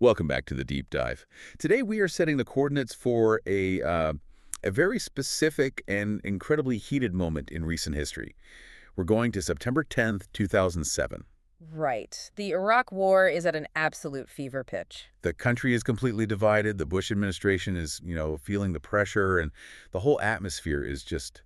Welcome back to the deep dive. Today we are setting the coordinates for a very specific and incredibly heated moment in recent history. We're going to September 10th, 2007. Right. The Iraq War is at an absolute fever pitch. The country is completely divided. The Bush administration is, feeling the pressure, and the whole atmosphere is just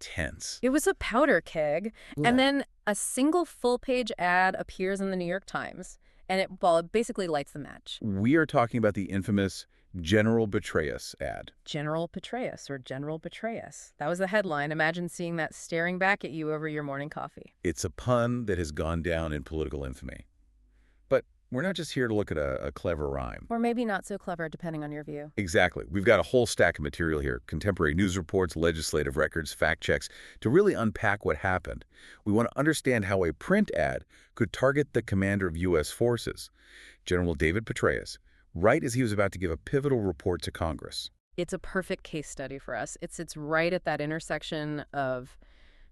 tense. It was a powder keg, Yeah. and then a single full-page ad appears in the New York Times, and it basically lights the match. We are talking about the infamous General Petraeus ad. General Petraeus, or General Petraeus. That was the headline. Imagine seeing that staring back at you over your morning coffee. It's a pun that has gone down in political infamy. But we're not just here to look at a clever rhyme. Or maybe not so clever, depending on your view. Exactly. We've got a whole stack of material here, contemporary news reports, legislative records, fact checks, to really unpack what happened. We want to understand how a print ad could target the commander of U.S. forces, General David Petraeus, right as he was about to give a pivotal report to Congress. It's a perfect case study for us. It sits right at that intersection of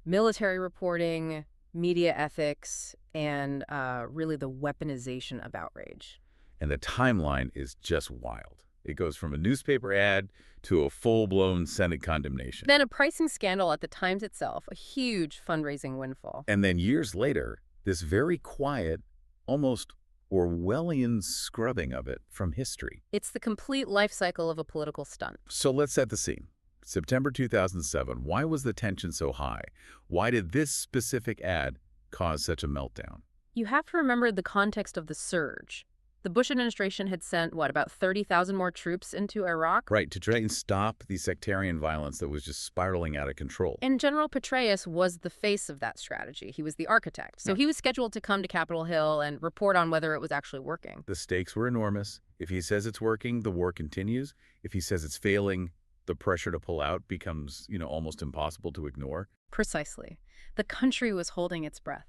military reporting, media ethics, and really the weaponization of outrage. And the timeline is just wild. It goes from a newspaper ad to a full-blown Senate condemnation. Then a pricing scandal at the Times itself, a huge fundraising windfall. And then years later, this very quiet, almost Orwellian scrubbing of it from history. It's the complete life cycle of a political stunt. So let's set the scene. September 2007, why was the tension so high? Why did this specific ad cause such a meltdown? You have to remember the context of the surge. The Bush administration had sent, about 30,000 more troops into Iraq? Right, to try and stop the sectarian violence that was just spiraling out of control. And General Petraeus was the face of that strategy. He was the architect. So he was scheduled to come to Capitol Hill and report on whether it was actually working. The stakes were enormous. If he says it's working, the war continues. If he says it's failing, the pressure to pull out becomes, almost impossible to ignore. Precisely. The country was holding its breath.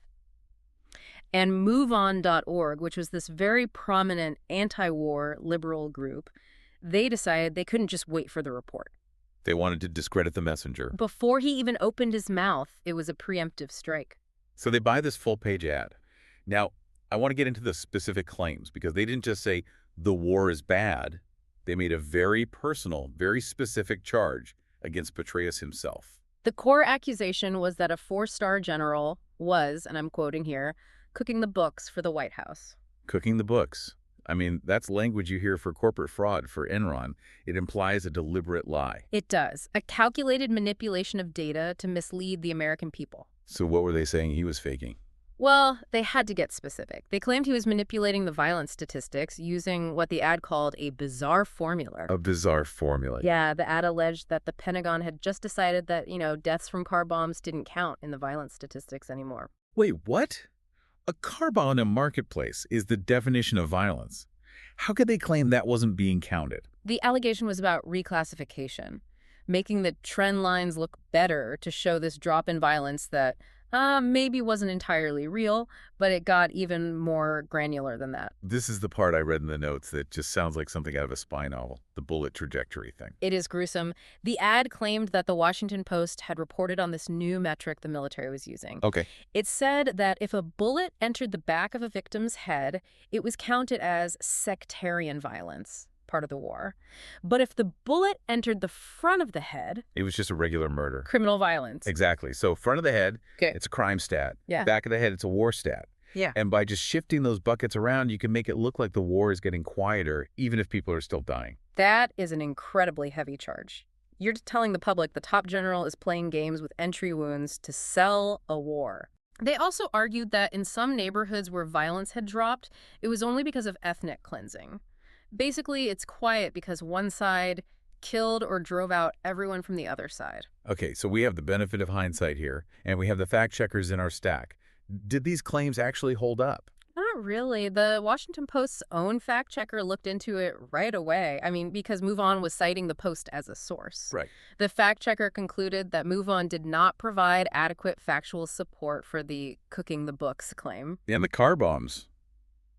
And MoveOn.org, which was this very prominent anti-war liberal group, they decided they couldn't just wait for the report. They wanted to discredit the messenger. Before he even opened his mouth, it was a preemptive strike. So they buy this full-page ad. Now, I want to get into the specific claims because they didn't just say the war is bad. They made a very personal, very specific charge against Petraeus himself. The core accusation was that a four-star general was, and I'm quoting here, cooking the books for the White House. Cooking the books. I mean, that's language you hear for corporate fraud, for Enron. It implies a deliberate lie. It does. A calculated manipulation of data to mislead the American people. So what were they saying he was faking? Well, they had to get specific. They claimed he was manipulating the violence statistics using what the ad called a bizarre formula. A bizarre formula. Yeah, the ad alleged that the Pentagon had just decided that, deaths from car bombs didn't count in the violence statistics anymore. Wait, what? A car bomb in a marketplace is the definition of violence. How could they claim that wasn't being counted? The allegation was about reclassification, making the trend lines look better to show this drop in violence that maybe wasn't entirely real, but it got even more granular than that. This is the part I read in the notes that just sounds like something out of a spy novel, the bullet trajectory thing. It is gruesome. The ad claimed that the Washington Post had reported on this new metric the military was using. Okay. It said that if a bullet entered the back of a victim's head, it was counted as sectarian violence, part of the war. But if the bullet entered the front of the head, It was just a regular murder. criminal violence. Exactly. So front of the head, Okay. it's a crime stat. Yeah. Back of the head, it's a war stat. Yeah. And by just shifting those buckets around, you can make it look like the war is getting quieter, even if people are still dying. That is an incredibly heavy charge. You're telling the public the top general is playing games with entry wounds to sell a war. They also argued that in some neighborhoods where violence had dropped, it was only because of ethnic cleansing. Basically, it's quiet because one side killed or drove out everyone from the other side. Okay, so we have the benefit of hindsight here, and we have the fact checkers in our stack. Did these claims actually hold up? Not really. The Washington Post's own fact checker looked into it right away. Because MoveOn was citing the Post as a source. Right. The fact checker concluded that MoveOn did not provide adequate factual support for the cooking the books claim. And the car bombs.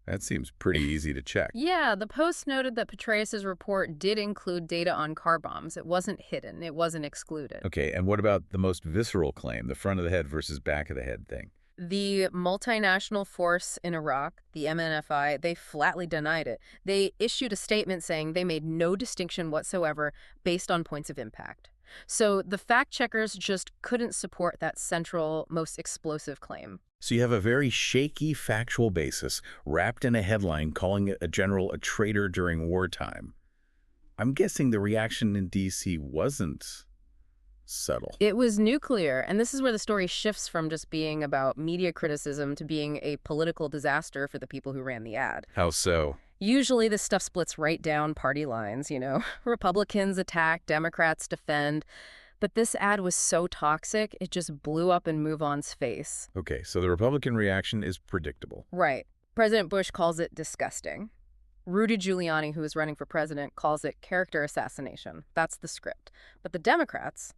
That seems pretty easy to check. Yeah, the Post noted that Petraeus' report did include data on car bombs. It wasn't hidden. It wasn't excluded. Okay, and what about the most visceral claim, the front of the head versus back of the head thing? The multinational force in Iraq, the MNFI, they flatly denied it. They issued a statement saying they made no distinction whatsoever based on points of impact. So the fact checkers just couldn't support that central, most explosive claim. So you have a very shaky factual basis wrapped in a headline calling a general a traitor during wartime. I'm guessing the reaction in D.C. wasn't subtle. It was nuclear, and this is where the story shifts from just being about media criticism to being a political disaster for the people who ran the ad. How so? Usually this stuff splits right down party lines, Republicans attack, Democrats defend. But this ad was so toxic, it just blew up in MoveOn's face. Okay, so the Republican reaction is predictable. Right. President Bush calls it disgusting. Rudy Giuliani, who is running for president, calls it character assassination. That's the script. But the Democrats,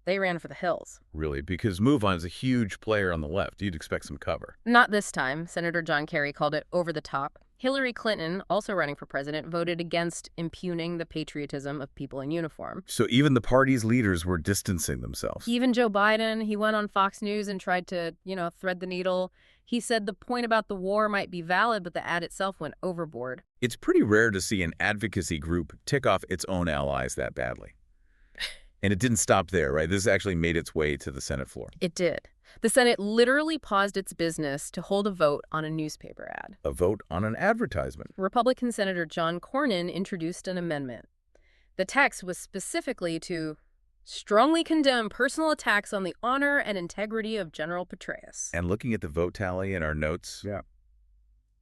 they ran for the hills. Really? Because MoveOn is a huge player on the left. You'd expect some cover. Not this time. Senator John Kerry called it over the top. Hillary Clinton, also running for president, voted against impugning the patriotism of people in uniform. So even the party's leaders were distancing themselves. Even Joe Biden, he went on Fox News and tried to, thread the needle. He said the point about the war might be valid, but the ad itself went overboard. It's pretty rare to see an advocacy group tick off its own allies that badly. And it didn't stop there, right? This actually made its way to the Senate floor. It did. The Senate literally paused its business to hold a vote on a newspaper ad. A vote on an advertisement. Republican Senator John Cornyn introduced an amendment. The text was specifically to strongly condemn personal attacks on the honor and integrity of General Petraeus. And looking at the vote tally in our notes,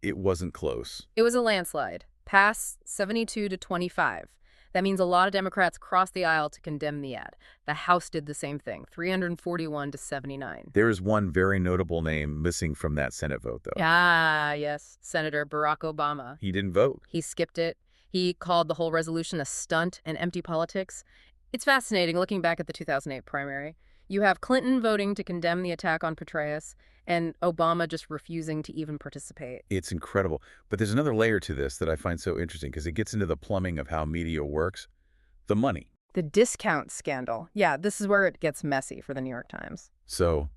it wasn't close. It was a landslide. Pass 72 to 25. That means a lot of Democrats crossed the aisle to condemn the ad. The House did the same thing, 341 to 79. There is one very notable name missing from that Senate vote, though. Ah, yes, Senator Barack Obama. He didn't vote. He skipped it. He called the whole resolution a stunt and empty politics. It's fascinating looking back at the 2008 primary. You have Clinton voting to condemn the attack on Petraeus, and Obama just refusing to even participate. It's incredible. But there's another layer to this that I find so interesting because it gets into the plumbing of how media works. The money. The discount scandal. Yeah, this is where it gets messy for the New York Times. So,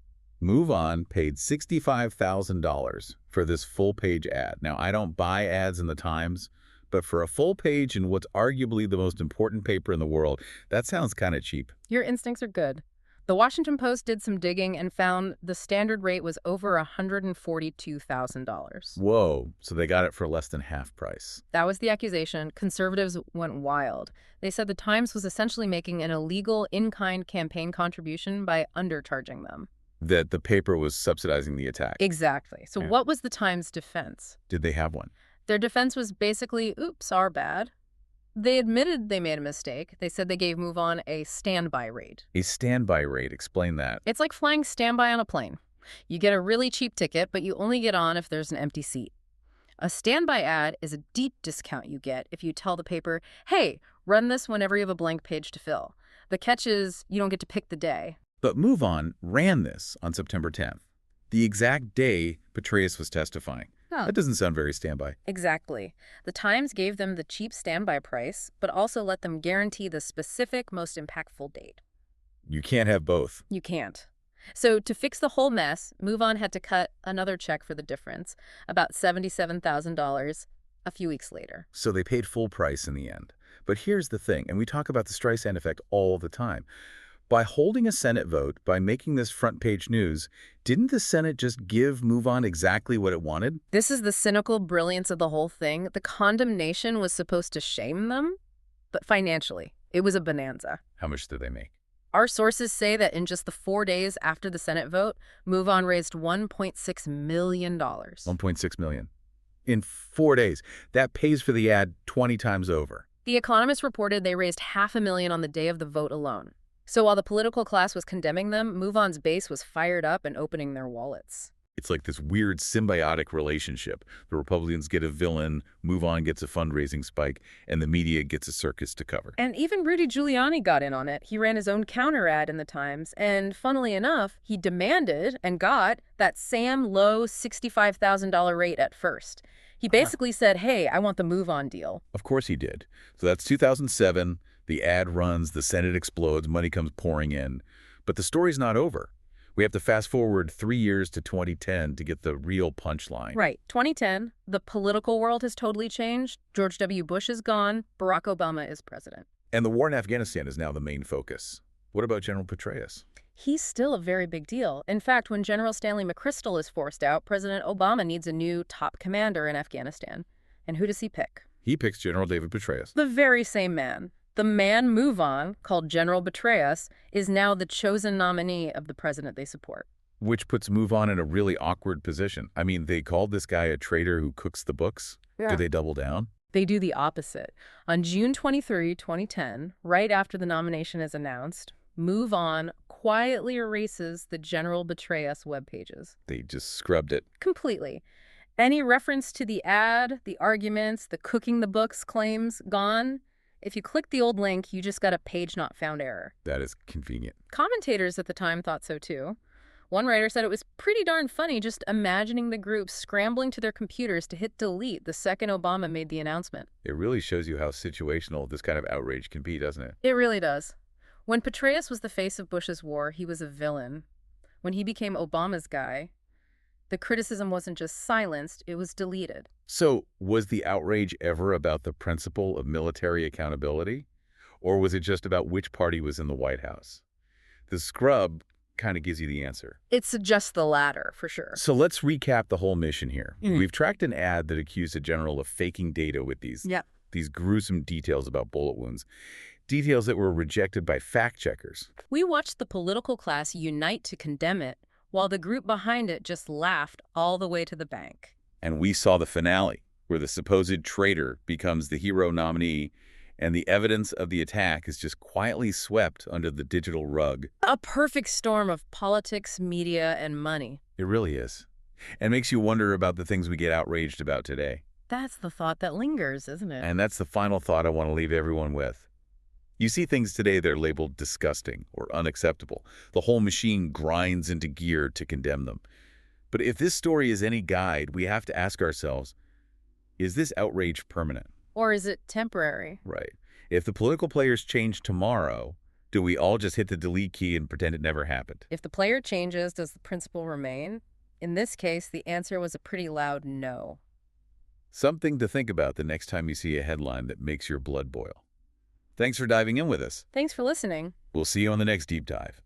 MoveOn paid $65,000 for this full-page ad. Now, I don't buy ads in the Times, but for a full page in what's arguably the most important paper in the world, that sounds kind of cheap. Your instincts are good. The Washington Post did some digging and found the standard rate was over $142,000. Whoa, so they got it for less than half price. That was the accusation. Conservatives went wild. They said the Times was essentially making an illegal in-kind campaign contribution by undercharging them. That the paper was subsidizing the attack. Exactly. So what was the Times' defense? Did they have one? Their defense was basically, oops, our bad. They admitted they made a mistake. They said they gave MoveOn a standby rate. A standby rate. Explain that. It's like flying standby on a plane. You get a really cheap ticket, but you only get on if there's an empty seat. A standby ad is a deep discount you get if you tell the paper, hey, run this whenever you have a blank page to fill. The catch is you don't get to pick the day. But MoveOn ran this on September 10th, the exact day Petraeus was testifying. That doesn't sound very standby. Exactly. The Times gave them the cheap standby price, but also let them guarantee the specific, most impactful date. You can't have both. You can't. So to fix the whole mess, MoveOn had to cut another check for the difference, about $77,000, a few weeks later. So they paid full price in the end. But here's the thing, and we talk about the Streisand effect all the time. By holding a Senate vote, by making this front-page news, didn't the Senate just give MoveOn exactly what it wanted? This is the cynical brilliance of the whole thing. The condemnation was supposed to shame them, but financially, it was a bonanza. How much did they make? Our sources say that in just the 4 days after the Senate vote, MoveOn raised $1.6 million. $1.6 million. In 4 days. That pays for the ad 20 times over. The Economist reported they raised $500,000 on the day of the vote alone. So while the political class was condemning them, MoveOn's base was fired up and opening their wallets. It's like this weird symbiotic relationship. The Republicans get a villain, MoveOn gets a fundraising spike, and the media gets a circus to cover. And even Rudy Giuliani got in on it. He ran his own counter ad in the Times, and funnily enough, he demanded and got that Sam Low $65,000 rate at first. He basically said, hey, I want the MoveOn deal. Of course he did. So that's 2007. The ad runs, the Senate explodes, money comes pouring in. But the story's not over. We have to fast forward 3 years to 2010 to get the real punchline. Right. 2010, the political world has totally changed. George W. Bush is gone. Barack Obama is president. And the war in Afghanistan is now the main focus. What about General Petraeus? He's still a very big deal. In fact, when General Stanley McChrystal is forced out, President Obama needs a new top commander in Afghanistan. And who does he pick? He picks General David Petraeus. The very same man. The man MoveOn, called General Petraeus, is now the chosen nominee of the president they support. Which puts MoveOn in a really awkward position. I mean, they called this guy a traitor who cooks the books. Yeah. Do they double down? They do the opposite. On June 23, 2010, right after the nomination is announced, MoveOn quietly erases the General Petraeus web pages. They just scrubbed it. Completely. Any reference to the ad, the arguments, the cooking the books claims, gone. If you click the old link, you just got a page not found error. That is convenient. Commentators at the time thought so too. One writer said it was pretty darn funny just imagining the group scrambling to their computers to hit delete the second Obama made the announcement. It really shows you how situational this kind of outrage can be, doesn't it? It really does. When Petraeus was the face of Bush's war, he was a villain. When he became Obama's guy, the criticism wasn't just silenced, it was deleted. So, was the outrage ever about the principle of military accountability? Or was it just about which party was in the White House? The scrub kind of gives you the answer. It suggests the latter, for sure. So let's recap the whole mission here. We've tracked an ad that accused a general of faking data with these gruesome details about bullet wounds. Details that were rejected by fact-checkers. We watched the political class unite to condemn it, while the group behind it just laughed all the way to the bank. And we saw the finale, where the supposed traitor becomes the hero nominee, and the evidence of the attack is just quietly swept under the digital rug. A perfect storm of politics, media, and money. It really is. And makes you wonder about the things we get outraged about today. That's the thought that lingers, isn't it? And that's the final thought I want to leave everyone with. You see things today that are labeled disgusting or unacceptable. The whole machine grinds into gear to condemn them. But if this story is any guide, we have to ask ourselves, is this outrage permanent? Or is it temporary? Right. If the political players change tomorrow, do we all just hit the delete key and pretend it never happened? If the player changes, does the principle remain? In this case, the answer was a pretty loud no. Something to think about the next time you see a headline that makes your blood boil. Thanks for diving in with us. Thanks for listening. We'll see you on the next Deep Dive.